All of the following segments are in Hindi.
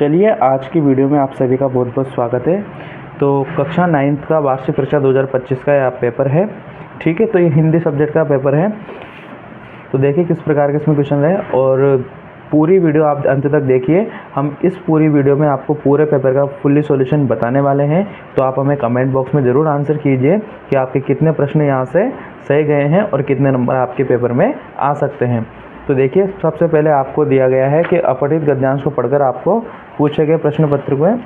चलिए आज की वीडियो में आप सभी का बहुत बहुत स्वागत है। तो कक्षा 9th का वार्षिक परीक्षा 2025 का यह पेपर है। ठीक है, तो ये हिंदी सब्जेक्ट का पेपर है। तो देखिए किस प्रकार के इसमें क्वेश्चन है और पूरी वीडियो आप अंत तक देखिए। हम इस पूरी वीडियो में आपको पूरे पेपर का फुल्ली सॉल्यूशन बताने वाले हैं। तो आप हमें कमेंट बॉक्स में ज़रूर आंसर कीजिए कि आपके कितने प्रश्न यहाँ से सही गए हैं और कितने नंबर आपके पेपर में आ सकते हैं। तो देखिए सबसे पहले आपको दिया गया है कि अपठित गद्यांश को पढ़कर आपको पूछे गए प्रश्न पत्र में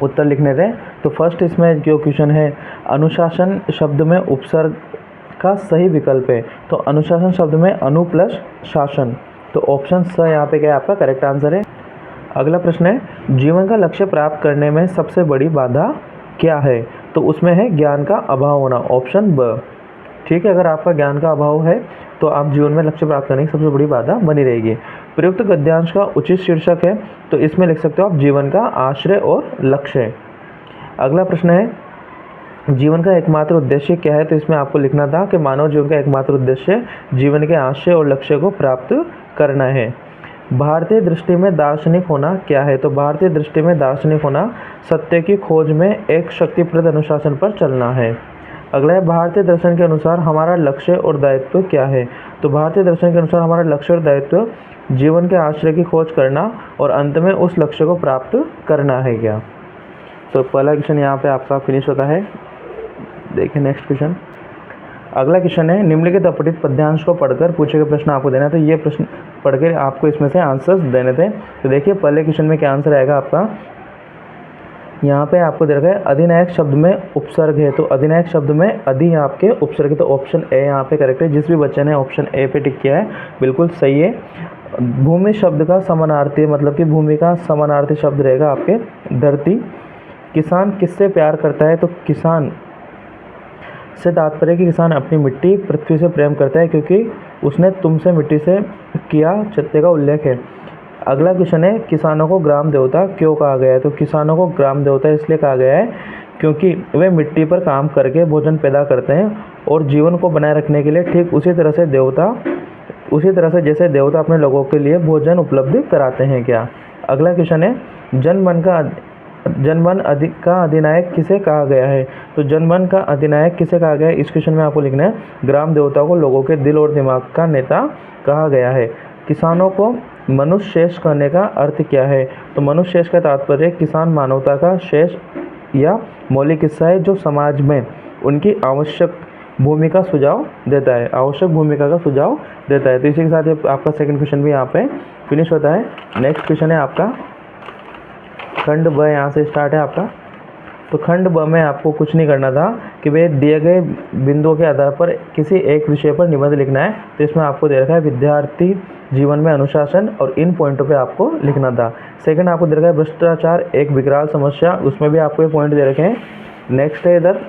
उत्तर लिखने थे। तो फर्स्ट इसमें जो क्वेश्चन है, अनुशासन शब्द में उपसर्ग का सही विकल्प है। तो अनुशासन शब्द में अनु प्लस शासन, तो ऑप्शन स यहाँ पे क्या आपका करेक्ट आंसर है। अगला प्रश्न है, जीवन का लक्ष्य प्राप्त करने में सबसे बड़ी बाधा क्या है। तो उसमें है ज्ञान का अभाव होना, ऑप्शन ब। ठीक है, अगर आपका ज्ञान का अभाव है तो आप जीवन में लक्ष्य प्राप्त करने की सबसे बड़ी बाधा बनी रहेगी। प्रयुक्त गद्यांश का उचित शीर्षक है, तो इसमें लिख सकते हो आप जीवन का आश्रय और लक्ष्य। अगला प्रश्न है, जीवन का एकमात्र उद्देश्य क्या है। तो इसमें आपको लिखना था कि मानव जीवन का एकमात्र उद्देश्य जीवन के आशय और लक्ष्य को प्राप्त करना है। भारतीय दृष्टि में दार्शनिक होना क्या है। तो भारतीय दृष्टि में दार्शनिक होना सत्य की खोज में एक शक्तिप्रद अनुशासन पर चलना है। अगला है, भारतीय दर्शन के अनुसार हमारा लक्ष्य और दायित्व क्या है। तो भारतीय दर्शन के अनुसार हमारा लक्ष्य और दायित्व जीवन के आश्रय की खोज करना और अंत में उस लक्ष्य को प्राप्त करना है क्या। तो पहला क्वेश्चन यहाँ पे आपका फिनिश होता है। देखिए नेक्स्ट क्वेश्चन। अगला क्वेश्चन है, निम्नलिखित अपठित पद्यांश को पढ़कर पूछे गए प्रश्न आपको देना है। तो ये प्रश्न पढ़कर आपको इसमें से आंसर्स देने थे। तो देखिए पहले क्वेश्चन में क्या आंसर आएगा आपका। यहाँ पे आपको दे रखा है अधिनायक शब्द में उपसर्ग है। तो अधिनायक शब्द में अधि आपके उपसर्ग है, तो ऑप्शन ए यहाँ पे करेक्ट है। जिस भी बच्चे ने ऑप्शन ए पे टिक किया है बिल्कुल सही है। भूमि शब्द का समानार्थी मतलब कि भूमि का समानार्थी शब्द रहेगा आपके धरती। किसान किससे प्यार करता है। तो किसान से तात्पर्य कि किसान अपनी मिट्टी पृथ्वी से प्रेम करता है, क्योंकि उसने तुमसे मिट्टी से किया सत्य का उल्लेख है। अगला क्वेश्चन है, किसानों को ग्राम देवता क्यों कहा गया है। तो किसानों को ग्राम देवता इसलिए कहा गया है क्योंकि वे मिट्टी पर काम करके भोजन पैदा करते हैं और जीवन को बनाए रखने के लिए ठीक उसी तरह से जैसे देवता अपने लोगों के लिए भोजन उपलब्ध कराते हैं क्या। अगला क्वेश्चन है, जनमन का अधिनायक किसे कहा गया है। तो जनमन का अधिनायक किसे कहा गया है, इस क्वेश्चन में आपको लिखना है ग्राम देवता को लोगों के दिल और दिमाग का नेता कहा गया है। किसानों को मनुष्य शेष कहने का अर्थ क्या है। तो मनुष्य शेष का तात्पर्य किसान मानवता का शेष या मौलिक हिस्सा है जो समाज में उनकी आवश्यक भूमिका का सुझाव देता है। तो इसी के साथ आपका सेकंड क्वेश्चन भी यहाँ पे फिनिश होता है। नेक्स्ट क्वेश्चन है आपका खंड ब, यहाँ से स्टार्ट है आपका। तो खंड ब में आपको कुछ नहीं करना था कि वे दिए गए बिंदुओं के आधार पर किसी एक विषय पर निबंध लिखना है। तो इसमें आपको दे रखा है विद्यार्थी जीवन में अनुशासन, और इन पॉइंटों पे आपको लिखना था। सेकंड आपको दे रखा है भ्रष्टाचार एक विकराल समस्या, उसमें भी आपको ये पॉइंट दे रखे हैं। नेक्स्ट है इधर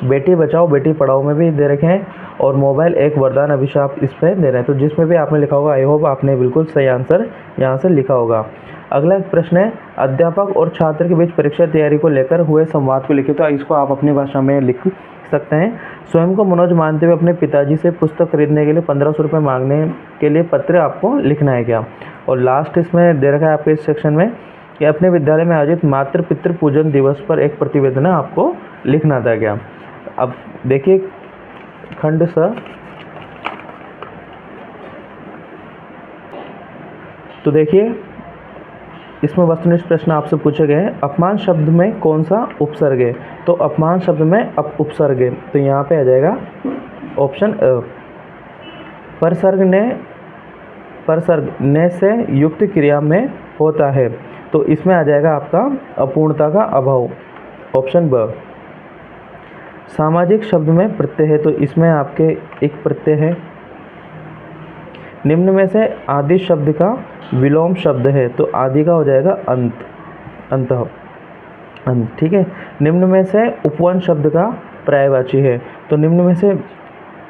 बेटी बचाओ बेटी पढ़ाओ में भी दे रखे हैं, और मोबाइल एक वरदान अभिशाप इस पर दे रहे हैं। तो जिसमें भी आपने लिखा होगा, आई होप आपने बिल्कुल सही आंसर यहाँ से लिखा होगा। अगला प्रश्न है, अध्यापक और छात्र के बीच परीक्षा तैयारी को लेकर हुए संवाद को लिखिए। तो इसको आप अपनी भाषा में लिख सकते हैं। स्वयं को मनोज मानते हुए अपने पिताजी से पुस्तक खरीदने के लिए 1500 रुपये मांगने के लिए पत्र आपको लिखना है क्या। और लास्ट इसमें दे रखा है आपके इस सेक्शन में कि अपने विद्यालय में आयोजित मातृ पितृ पूजन दिवस पर एक प्रतिवेदन आपको लिखना था क्या। अब देखिए खंड स। तो देखिए इसमें वस्तुनिष्ठ प्रश्न आपसे पूछे गए हैं, अपमान शब्द में कौन सा उपसर्ग है। तो अपमान शब्द में उपसर्ग है, तो यहाँ पे आ जाएगा ऑप्शन अ। परसर्ग ने से युक्त क्रिया में होता है, तो इसमें आ जाएगा आपका अपूर्णता का अभाव, ऑप्शन ब। सामाजिक शब्द में प्रत्यय है, तो इसमें आपके एक प्रत्यय है। निम्न में से आदि शब्द का विलोम शब्द है, तो आदि का हो जाएगा अंत। ठीक है। निम्न में से उपवन शब्द का पर्यायवाची है, तो निम्न में से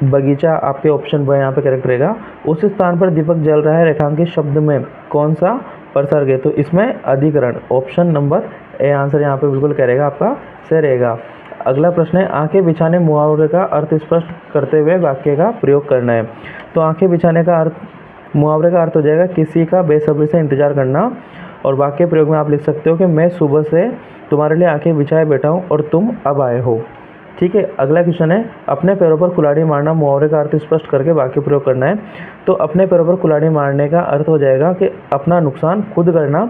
बगीचा आपके ऑप्शन ब यहाँ पे करेक्ट रहेगा। उस स्थान पर दीपक जल रहा है रेखांकित शब्द में कौन सा परसर्ग है। तो इसमें अधिकरण, ऑप्शन नंबर ए आंसर यहाँ पे बिल्कुल करेगा आपका सही रहेगा। अगला प्रश्न है, आंखें बिछाने मुहावरे का अर्थ स्पष्ट करते हुए वाक्य का प्रयोग करना है। तो आंखें बिछाने का अर्थ, मुहावरे का अर्थ हो जाएगा किसी का बेसब्री से इंतजार करना, और वाक्य प्रयोग में आप लिख सकते हो कि मैं सुबह से तुम्हारे लिए आंखें बिछाए बैठा हूँ और तुम अब आए हो। ठीक है, अगला क्वेश्चन है अपने पैरों पर कुल्हाड़ी मारना, मुहावरे का अर्थ स्पष्ट करके वाक्य प्रयोग करना है। तो अपने पैरों पर कुल्हाड़ी मारने का अर्थ हो जाएगा कि अपना नुकसान खुद करना,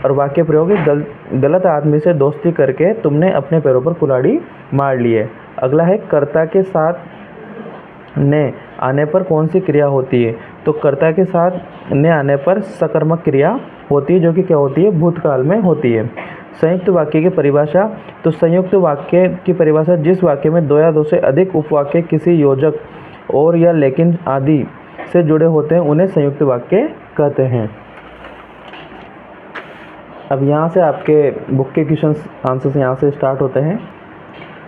और वाक्य प्रयोग है गलत आदमी से दोस्ती करके तुमने अपने पैरों पर कुल्हाड़ी मार ली है। अगला है कर्ता के साथ ने आने पर कौन सी क्रिया होती है। तो कर्ता के साथ ने आने पर सकर्मक क्रिया होती है, जो कि क्या होती है, भूतकाल में होती है। संयुक्त वाक्य की परिभाषा, तो संयुक्त वाक्य की परिभाषा जिस वाक्य में दो या दो से अधिक उपवाक्य किसी योजक और या लेकिन आदि से जुड़े होते हैं उन्हें संयुक्त वाक्य कहते हैं। अब यहाँ से आपके बुक के क्वेश्चन आंसर्स यहाँ से स्टार्ट होते हैं।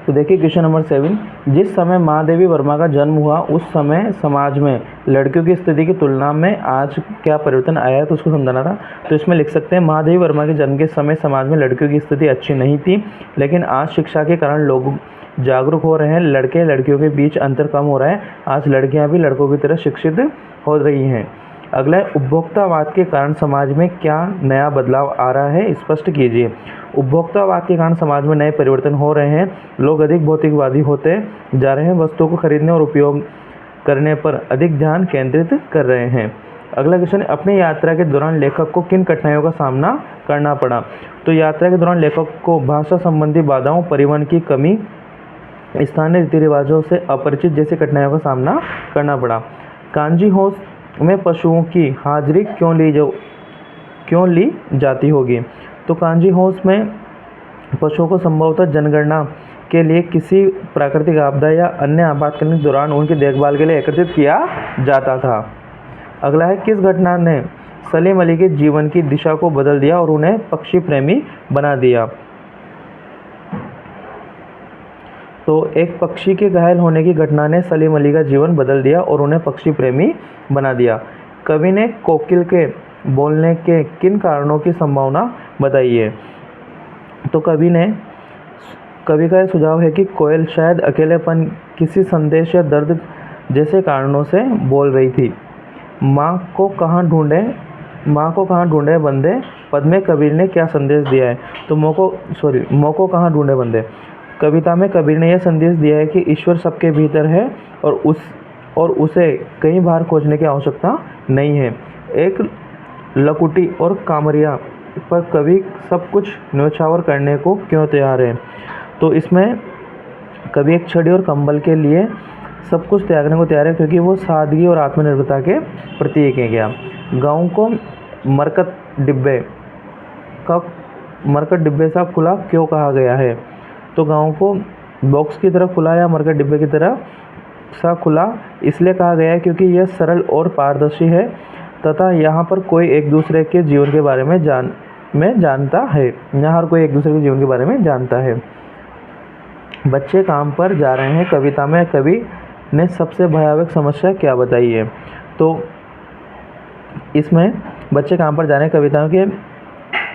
तो देखिए क्वेश्चन नंबर 7, जिस समय महादेवी वर्मा का जन्म हुआ उस समय समाज में लड़कियों की स्थिति की तुलना में आज क्या परिवर्तन आया है, तो उसको समझाना था। तो इसमें लिख सकते हैं महादेवी वर्मा के जन्म के समय समाज में लड़कियों की स्थिति अच्छी नहीं थी, लेकिन आज शिक्षा के कारण लोग जागरूक हो रहे हैं, लड़के लड़कियों के बीच अंतर कम हो रहा है, आज लड़कियाँ भी लड़कों की तरह शिक्षित हो रही हैं। अगला है उपभोक्तावाद के कारण समाज में क्या नया बदलाव आ रहा है, स्पष्ट कीजिए। उपभोक्तावाद के कारण समाज में नए परिवर्तन हो रहे हैं, लोग अधिक भौतिकवादी होते जा रहे हैं, वस्तुओं को खरीदने और उपयोग करने पर अधिक ध्यान केंद्रित कर रहे हैं। अगला क्वेश्चन है अपनी यात्रा के दौरान लेखक को किन कठिनाइयों का सामना करना पड़ा। तो यात्रा के दौरान लेखक को भाषा संबंधी बाधाओं, परिवहन की कमी, स्थानीय रीति रिवाजों से अपरिचित जैसी कठिनाइयों का सामना करना पड़ा। कांजी हाउस में पशुओं की हाजिरी क्यों ली जाती होगी। तो कांजी हाउस में पशुओं को संभवतः जनगणना के लिए, किसी प्राकृतिक आपदा या अन्य आपातकालीन के दौरान उनकी देखभाल के लिए एकत्रित किया जाता था। अगला है किस घटना ने सलीम अली के जीवन की दिशा को बदल दिया और उन्हें पक्षी प्रेमी बना दिया। तो एक पक्षी के घायल होने की घटना ने सलीम अली का जीवन बदल दिया और उन्हें पक्षी प्रेमी बना दिया। कवि ने कोकिल के बोलने के किन कारणों की संभावना बताई है। तो कवि का यह सुझाव है कि कोयल शायद अकेलेपन, किसी संदेश या दर्द जैसे कारणों से बोल रही थी। माँ को कहाँ ढूंढे बंदे पद में कबीर ने क्या संदेश दिया है। तो माँ को कहाँ ढूंढे बंदे कविता में कबीर ने यह संदेश दिया है कि ईश्वर सबके भीतर है और उसे कहीं बाहर खोजने की आवश्यकता नहीं है। एक लकुटी और कामरिया पर कवि सब कुछ न्यौछावर करने को क्यों तैयार है। तो इसमें कवि एक छड़ी और कंबल के लिए सब कुछ त्यागने को तैयार है, क्योंकि वो सादगी और आत्मनिर्भरता के प्रतीक है। क्या गाँव को मरकट डिब्बे सा खुला क्यों कहा गया है। तो गाँव को बॉक्स की तरह खुला या मरकट डिब्बे की तरह सा खुला इसलिए कहा गया है क्योंकि यह सरल और पारदर्शी है तथा यहाँ पर कोई एक दूसरे के जीवन के बारे में जानता है। यहाँ हर कोई एक दूसरे के जीवन के बारे में जानता है। बच्चे काम पर जा रहे हैं कविता में कवि ने सबसे भयावह समस्या क्या बताई है। तो इसमें बच्चे काम पर जा रहे हैं कविता के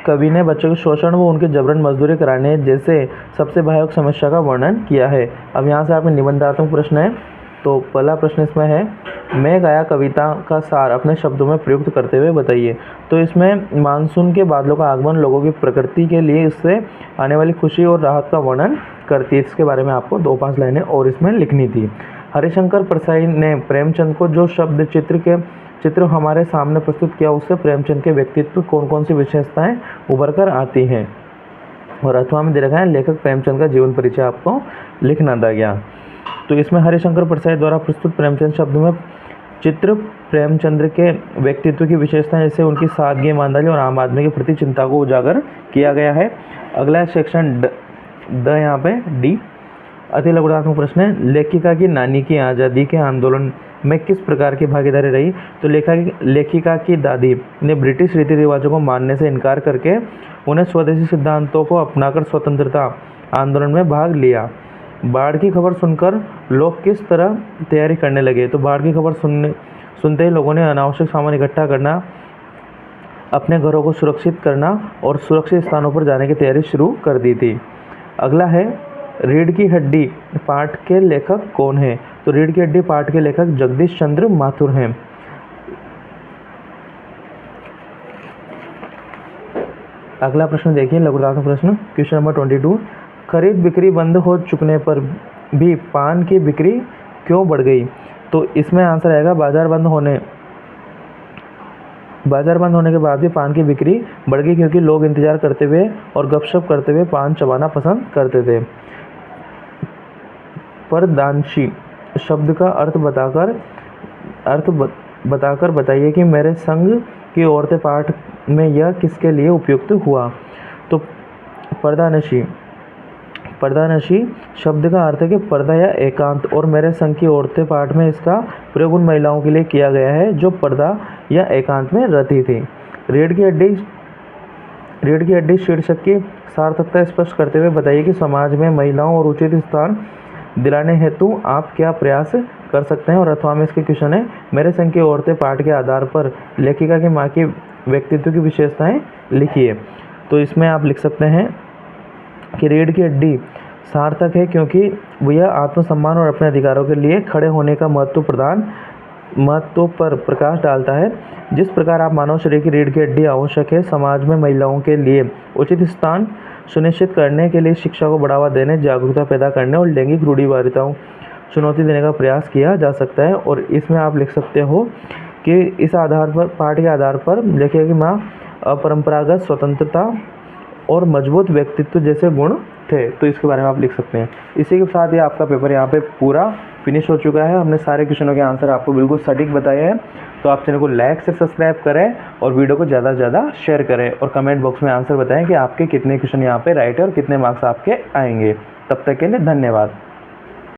कवि ने बच्चों के शोषण व उनके जबरन मजदूरी कराने जैसे सबसे भयावह समस्या का वर्णन किया है। अब यहाँ से आपके निबंधात्मक प्रश्न है। तो पहला प्रश्न इसमें है मैं गाया कविता का सार अपने शब्दों में प्रयुक्त करते हुए बताइए। तो इसमें मानसून के बादलों का आगमन लोगों की प्रकृति के लिए इससे आने वाली खुशी और राहत का वर्णन करती है। इसके बारे में आपको 2-5 लाइनें और इसमें लिखनी थी। हरिशंकर परसाई ने प्रेमचंद को जो शब्द चित्र हमारे सामने प्रस्तुत किया उससे प्रेमचंद के व्यक्तित्व कौन कौन सी विशेषताएं उभर कर आती हैं। और अथवा में दे रखा है लेखक प्रेमचंद का जीवन परिचय आपको लिखना था गया। तो इसमें हरिशंकर परसाई द्वारा प्रस्तुत प्रेमचंद शब्द में चित्र प्रेमचंद के व्यक्तित्व की विशेषताएं जैसे उनकी सादगी, ईमानदारी और आम आदमी के प्रति चिंता को उजागर किया गया है। अगला सेक्शन द यहाँ पे डी अति लघुणात्मक प्रश्न है लेखिका की नानी की आज़ादी के आंदोलन में किस प्रकार की भागीदारी रही। तो लेखिका की दादी ने ब्रिटिश रीति रिवाजों को मानने से इनकार करके उन्हें स्वदेशी सिद्धांतों को अपनाकर स्वतंत्रता आंदोलन में भाग लिया। बाढ़ की खबर सुनकर लोग किस तरह तैयारी करने लगे। तो बाढ़ की खबर सुनते ही लोगों ने अनावश्यक सामान इकट्ठा करना, अपने घरों को सुरक्षित करना और सुरक्षित स्थानों पर जाने की तैयारी शुरू कर दी थी। अगला है रीढ़ की हड्डी पाठ के लेखक कौन है। तो रीढ़ की हड्डी पाठ के लेखक जगदीश चंद्र माथुर हैं। अगला प्रश्न देखिए, लघुतात्मक प्रश्न क्वेश्चन नंबर 22। खरीद बिक्री बंद हो चुकने पर भी पान की बिक्री क्यों बढ़ गई? तो इसमें आंसर आएगा बाजार बंद होने के बाद भी पान की बिक्री बढ़ गई क्योंकि लोग इंतजार करते हुए और गपशप करते हुए पान चबाना पसंद करते थे। परदानशी शब्द का अर्थ बताकर बताइए कि मेरे संग की औरतें पाठ में यह किसके लिए उपयुक्त हुआ? तो पर्दानशी शब्द का अर्थ है कि पर्दा या एकांत, और मेरे संग की औरतें पाठ में इसका प्रयोग उन महिलाओं के लिए किया गया है जो पर्दा या एकांत में रहती थी। रीढ़ की हड्डी शीर्षक की सार्थकता स्पष्ट करते हुए बताइए कि समाज में महिलाओं और उचित स्थान दिलाने हेतु आप क्या प्रयास कर सकते हैं। और अथवा में इसके क्वेश्चन है, मेरे संग की औरतें पाठ के आधार पर लेखिका की माँ की व्यक्तित्व की विशेषताएं लिखिए। तो इसमें आप लिख सकते हैं कि रीढ़ की हड्डी सार्थक है क्योंकि वह आत्मसम्मान और अपने अधिकारों के लिए खड़े होने का महत्व पर प्रकाश डालता है। जिस प्रकार आप मानव शरीर की रीढ़ की हड्डी आवश्यक है, समाज में महिलाओं के लिए उचित स्थान सुनिश्चित करने के लिए शिक्षा को बढ़ावा देने, जागरूकता पैदा करने और लैंगिक रूढ़िवादिताओं चुनौती देने का प्रयास किया जा सकता है। और इसमें आप लिख सकते हो कि इस आधार पर पाठ के आधार पर देखिए कि माँ अपरंपरागत स्वतंत्रता और मजबूत व्यक्तित्व जैसे गुण थे। तो इसके बारे में आप लिख सकते हैं। इसी के साथ ही आपका पेपर यहाँ पे पूरा फिनिश हो चुका है। हमने सारे क्वेश्चनों के आंसर आपको बिल्कुल सटीक बताए हैं। तो आप चैनल को लाइक से सब्सक्राइब करें और वीडियो को ज़्यादा से ज़्यादा शेयर करें और कमेंट बॉक्स में आंसर बताएं कि आपके कितने क्वेश्चन यहाँ पे राइट है और कितने मार्क्स आपके आएंगे। तब तक के लिए धन्यवाद।